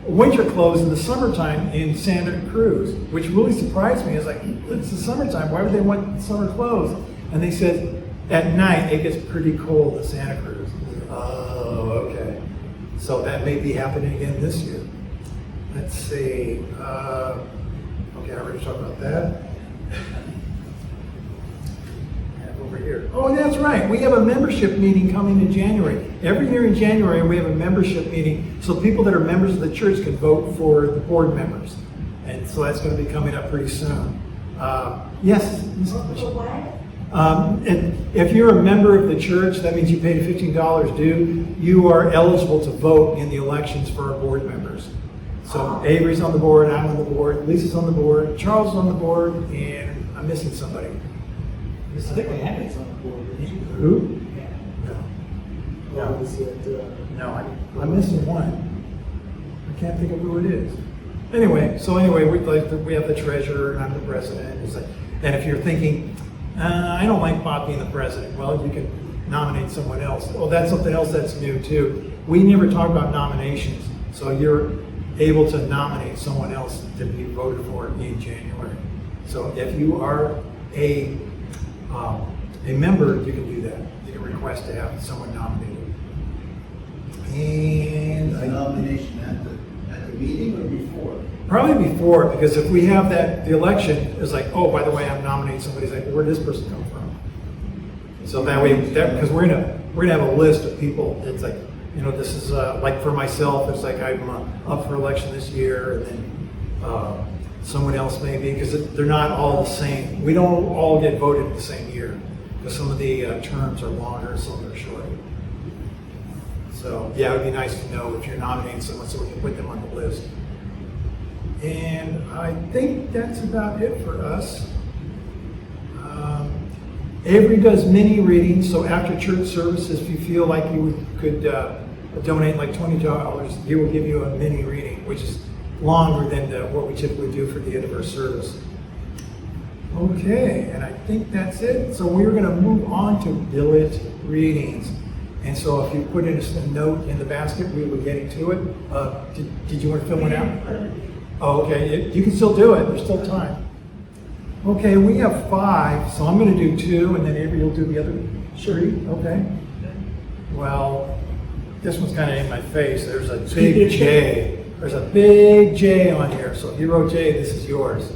winter clothes in the summertime in Santa Cruz, which really surprised me. I was like, it's the summertime. Why would they want summer clothes? And they said, at night, it gets pretty cold in Santa Cruz. Oh, okay. So that may be happening again this year. Let's see. Okay, I already talked about that. And over here. Oh, that's right. We have a membership meeting coming in January. Every year in January, we have a membership meeting, so people that are members of the church can vote for the board members. And so that's going to be coming up pretty soon. Yes? For what? And if you're a member of the church, that means you paid $15 due. You are eligible to vote in the elections for our board members. So Avery's on the board, I'm on the board, Lisa's on the board, Charles is on the board, and I'm missing somebody. I think they had it on the board. Who? Yeah. Was it, No, I'm missing one. I can't think of who it is. Anyway, we have the treasurer and I'm the president. It's like, and if you're thinking, I don't like Bob being the president, well, you can nominate someone else. Oh, that's something else that's new too. We never talk about nominations, so you're able to nominate someone else to be voted for in January. So if you are a member, you can do that. You can request to have someone nominated. And A nomination at the meeting or before? probably before, because if we have the election, it's like, oh, by the way, I'm nominating somebody. It's like, where did this person come from? So that way, because we're gonna have a list of people. It's like, this is like for myself. It's like I'm up for election this year, and then someone else maybe, because they're not all the same. We don't all get voted the same year, because some of the terms are longer, some are shorter. So yeah, it would be nice to know if you're nominating someone so we can put them on the list. And I think that's about it for us. Avery does mini readings, so after church services, if you feel like you could donate like $20, he will give you a mini reading, which is longer than what we typically do for the end of our service. Okay, and I think that's it. So we're going to move on to billet readings. And so if you put in a note in the basket, we will get to it. Did you want to fill one out? Oh, okay, you can still do it. There's still time. Okay, we have 5, so I'm going to do 2, and then Avery will do the other 3. Okay. Well, this one's kind of in my face. There's a big J. There's a big J on here. So if you wrote J, this is yours.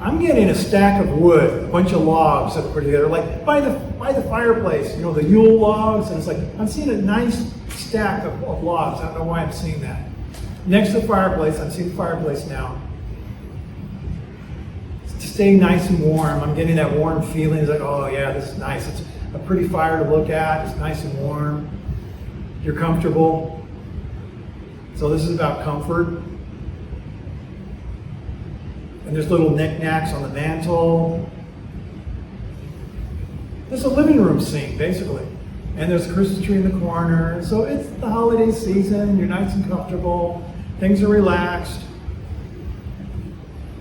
I'm getting a stack of wood, a bunch of logs that are put together, like by the fireplace, the Yule logs, and it's like, I'm seeing a nice stack of logs. I don't know why I'm seeing that. Next to the fireplace, I'm seeing the fireplace now. It's staying nice and warm. I'm getting that warm feeling. It's like, oh yeah, this is nice. It's a pretty fire to look at. It's nice and warm. You're comfortable. So this is about comfort. And there's little knickknacks on the mantle. There's a living room scene, basically. And there's a Christmas tree in the corner. So it's the holiday season. You're nice and comfortable. Things are relaxed.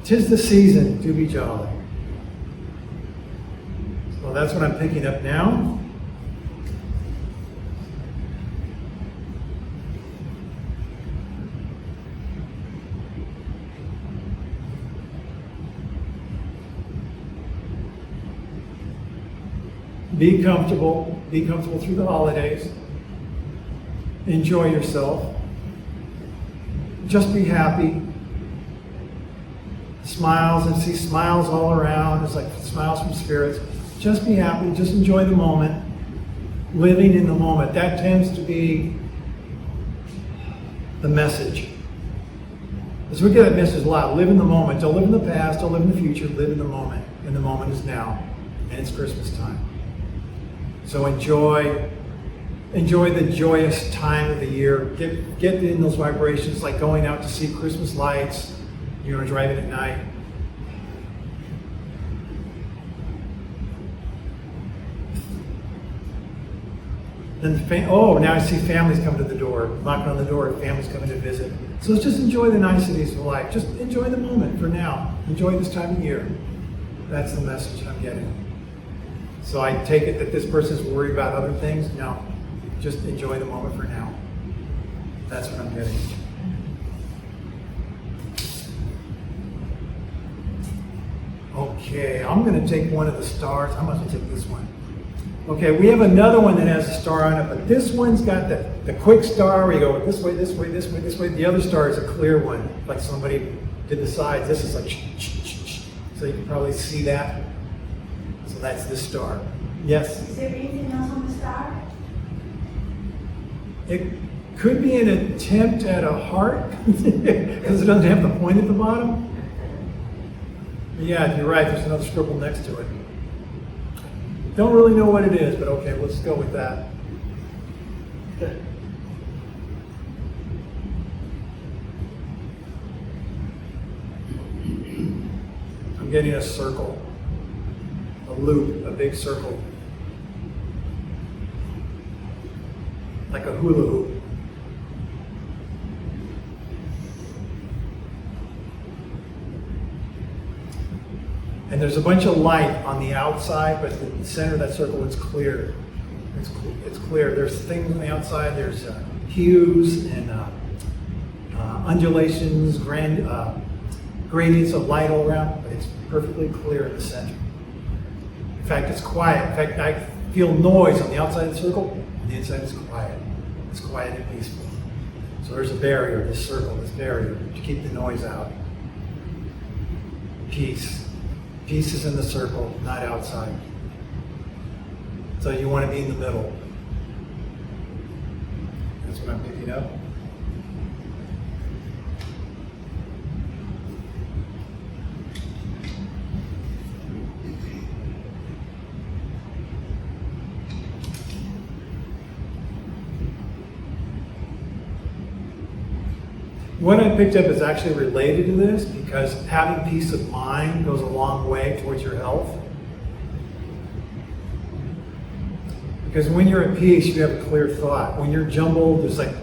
'Tis the season to be jolly. So that's what I'm picking up now. Be comfortable through the holidays. Enjoy yourself. Just be happy. Smiles, and see smiles all around. It's like smiles from spirits. Just be happy. Just enjoy the moment. Living in the moment. That tends to be the message. As we get that message a lot. Live in the moment. Don't live in the past. Don't live in the future. Live in the moment. And the moment is now. And it's Christmas time. So enjoy the joyous time of the year. Get in those vibrations, like going out to see Christmas lights. You're driving at night. Then now I see families coming to the door, knocking on the door, families coming to visit. So let's just enjoy the niceties of life. Just enjoy the moment for now. Enjoy this time of year. That's the message I'm getting. So I take it that this person's worried about other things? No. Just enjoy the moment for now. That's what I'm getting. Okay, I'm going to take one of the stars. I'm going to take this one. Okay, we have another one that has a star on it, but this one's got the quick star where you go this way, this way, this way, this way. The other star is a clear one, like somebody did the sides. This is like, so you can probably see that. So that's this star. Yes? Is there anything else on the star? It could be an attempt at a heart because it doesn't have the point at the bottom. Yeah, you're right. There's another scribble next to it. Don't really know what it is, but okay, let's go with that. I'm getting a circle, a loop, a big circle, like a hula hoop. And there's a bunch of light on the outside, but the center of that circle is clear. It's clear. There's things on the outside. There's hues and undulations, gradients of light all around, but it's perfectly clear in the center. In fact, it's quiet. In fact, I feel noise on the outside of the circle, and the inside is quiet. It's quiet and peaceful. So there's a barrier, this circle, this barrier, to keep the noise out. Peace. Peace is in the circle, not outside. So you want to be in the middle. That's what I'm picking up. What I picked up is actually related to this because having peace of mind goes a long way towards your health. Because when you're at peace, you have a clear thought. When you're jumbled, it's like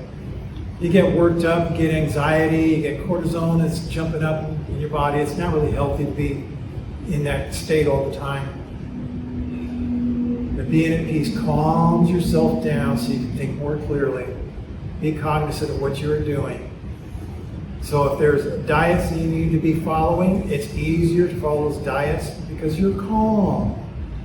you get worked up, you get anxiety, you get cortisol that's jumping up in your body. It's not really healthy to be in that state all the time. But being at peace calms yourself down so you can think more clearly. Be cognizant of what you're doing. So if there's diets that you need to be following, it's easier to follow those diets because you're calm,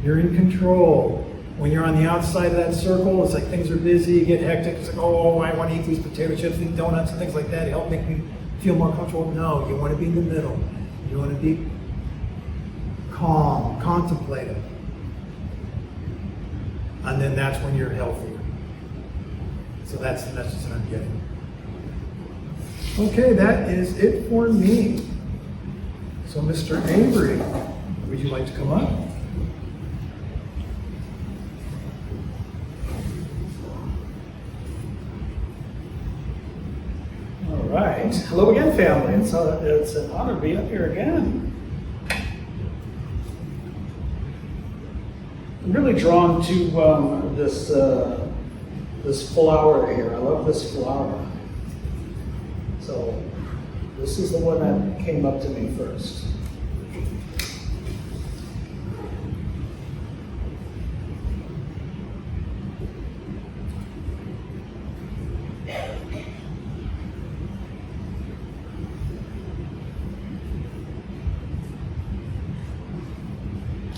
you're in control. When you're on the outside of that circle, it's like things are busy, you get hectic, it's like, oh, I want to eat these potato chips, these donuts, and things like that to help make me feel more comfortable. No, you want to be in the middle. You want to be calm, contemplative. And then that's when you're healthier. So that's the message that I'm getting. Okay, that is it for me. So Mr. Avery, would you like to come up? All right. Hello again, family. It's an honor to be up here again. I'm really drawn to this full hour here. I love this full hour. So this is the one that came up to me first.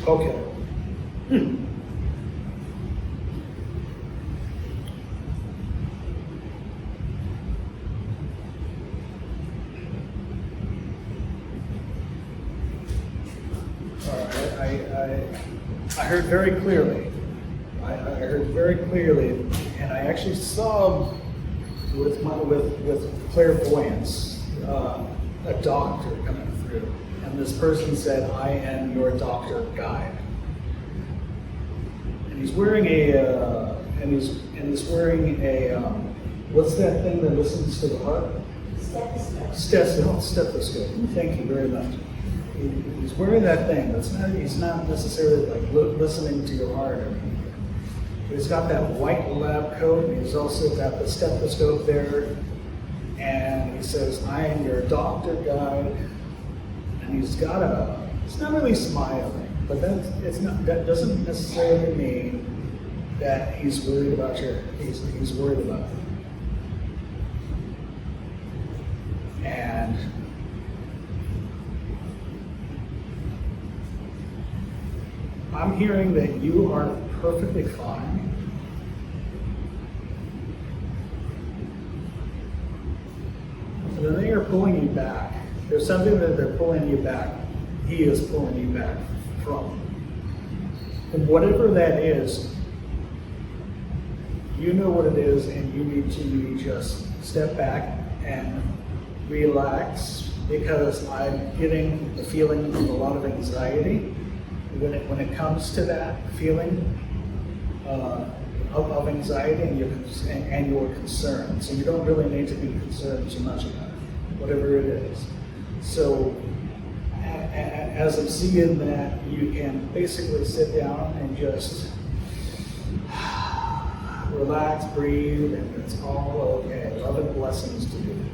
Okay. I heard very clearly. I heard very clearly, and I actually saw with clairvoyance a doctor coming through, and this person said, "I am your doctor guide." And he's wearing what's that thing that listens to the heart? Stethoscope. Thank you very much. He's wearing that thing. He's not necessarily like listening to your heart or anything. But he's got that white lab coat, and he's also got the stethoscope there. And he says, "I am your doctor guide." And he's not really smiling, but that doesn't necessarily mean that he's worried about he's worried about it. And I'm hearing that you are perfectly fine. And then they are pulling you back. There's something that they're pulling you back. He is pulling you back from. And whatever that is, You know what it is, and you need to just step back and relax, because I'm getting the feeling of a lot of anxiety when it comes to that feeling of anxiety and your concern. So you don't really need to be concerned too much about it, whatever it is. So as I'm seeing that, you can basically sit down and just relax, breathe, and it's all okay. Love and blessings to you.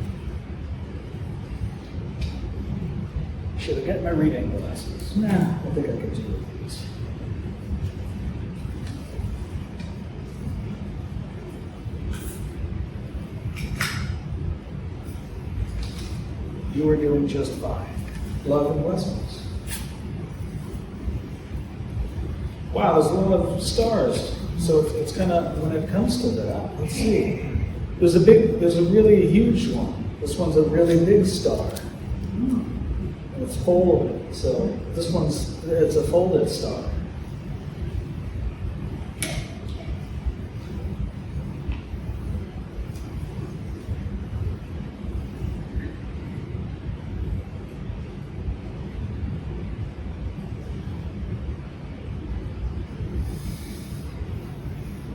Should I get my reading glasses? Nah, I think I can do these. You are doing just fine. Love and blessings. Wow, there's a lot of stars. So it's kind of, when it comes to that, let's see. There's a really huge one. This one's a really big star. And it's folded. So this it's a folded star.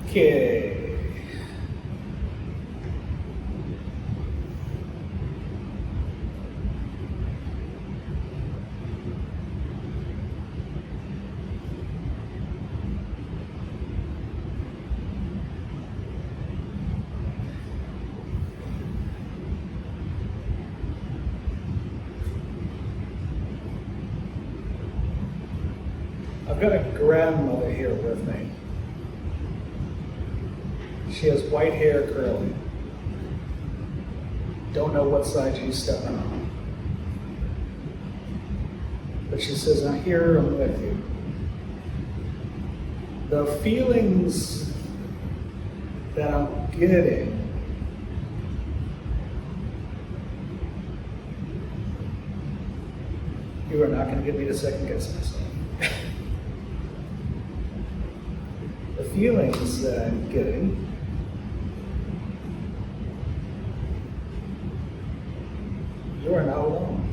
Okay. I've got a grandmother here with me. She has white hair, curly. Don't know what side she's stepping on. But she says, I'm here, I'm with you. The feelings that I'm getting you are not going to get me to second guess myself. The feelings that I'm getting you are not alone.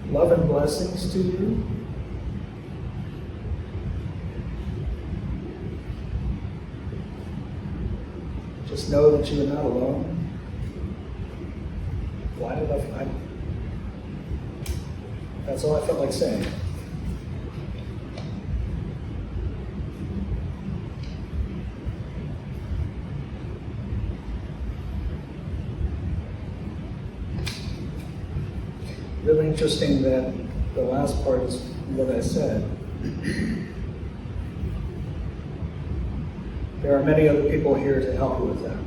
Love and blessings to you. Just know that you are not alone. Why did I that's all I felt like saying. Really interesting that the last part is what I said. There are many other people here to help you with that.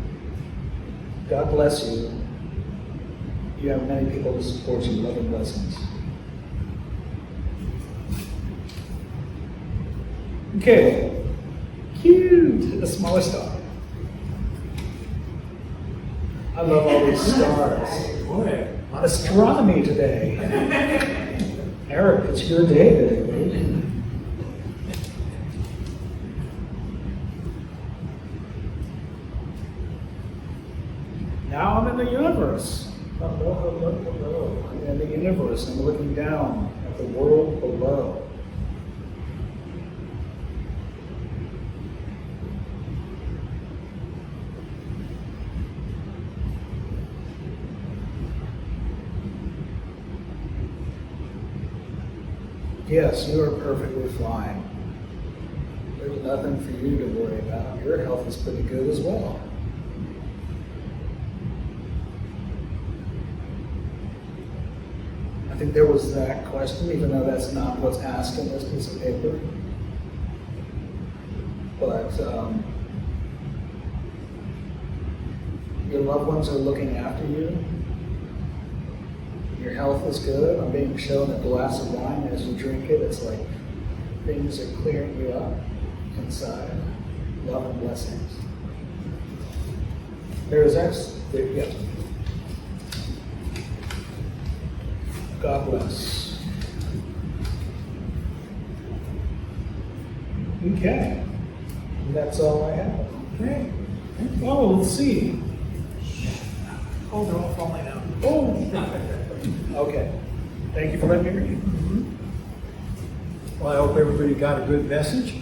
God bless you. You have many people to support you. Love and blessings. Okay. Cute. The smaller star. I love all these stars. Boy. Astronomy today. Eric, it's your day today, baby. Now I'm in the universe. Hello, hello, hello. I'm in the universe. I'm looking down at the world below. Yes, you are perfectly fine. There's nothing for you to worry about. Your health is pretty good as well. I think there was that question, even though that's not what's asked in this piece of paper. But your loved ones are looking after you. Your health is good. I'm being shown a glass of wine as you drink it. It's like things are clearing you up inside. Love and blessings. There's yeah. God bless. Okay. That's all I have. Okay. Oh, let's see. Oh, they're all falling out. Oh. Okay. Thank you for letting me read. Well, I hope everybody got a good message.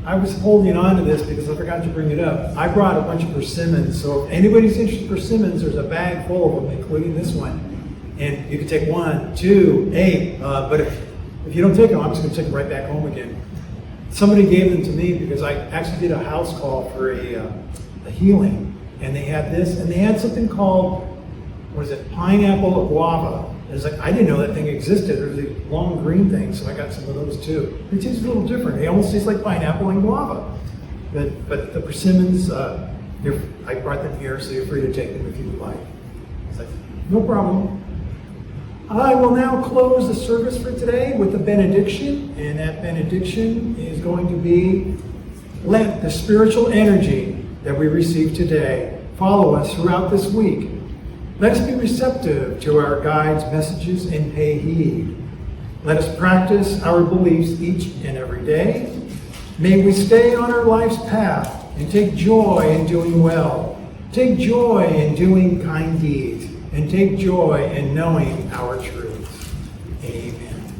I was holding on to this because I forgot to bring it up. I brought a bunch of persimmons, so if anybody's interested in persimmons, there's a bag full of them, including this one. And you can take 1, 2, 8, but if you don't take them, I'm just going to take them right back home again. Somebody gave them to me because I actually did a house call for a healing, and they had this, and they had something called, what is it, pineapple or guava. It's like, I didn't know that thing existed. There's a long green thing, so I got some of those too. It tastes a little different. They almost taste like pineapple and guava. But the persimmons, I brought them here, so you're free to take them if you would like. It's like, no problem. I will now close the service for today with a benediction, and that benediction is going to be, let the spiritual energy that we receive today follow us throughout this week. Let us be receptive to our guide's messages and pay heed. Let us practice our beliefs each and every day. May we stay on our life's path and take joy in doing well. Take joy in doing kind deeds, and take joy in knowing our truths. Amen.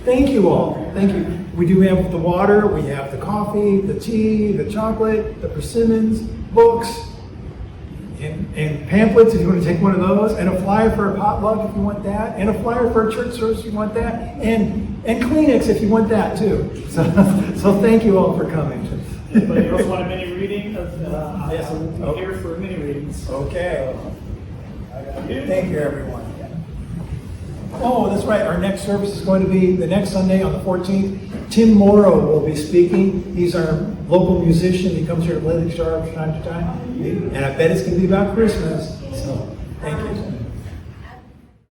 Thank you all. Thank you. We do have the water, we have the coffee, the tea, the chocolate, the persimmons, books, and pamphlets if you want to take one of those, and a flyer for a potluck if you want that, and a flyer for a church service if you want that, and Kleenex if you want that too. So thank you all for coming. Anybody else want a mini reading? Yes. I'm here for mini readings. Okay. Thank you, everyone. Oh, that's right. Our next service is going to be the next Sunday on the 14th. Tim Morrow will be speaking. He's our local musician. He comes here to play the guitar from time to time. And I bet it's going to be about Christmas. So, thank you.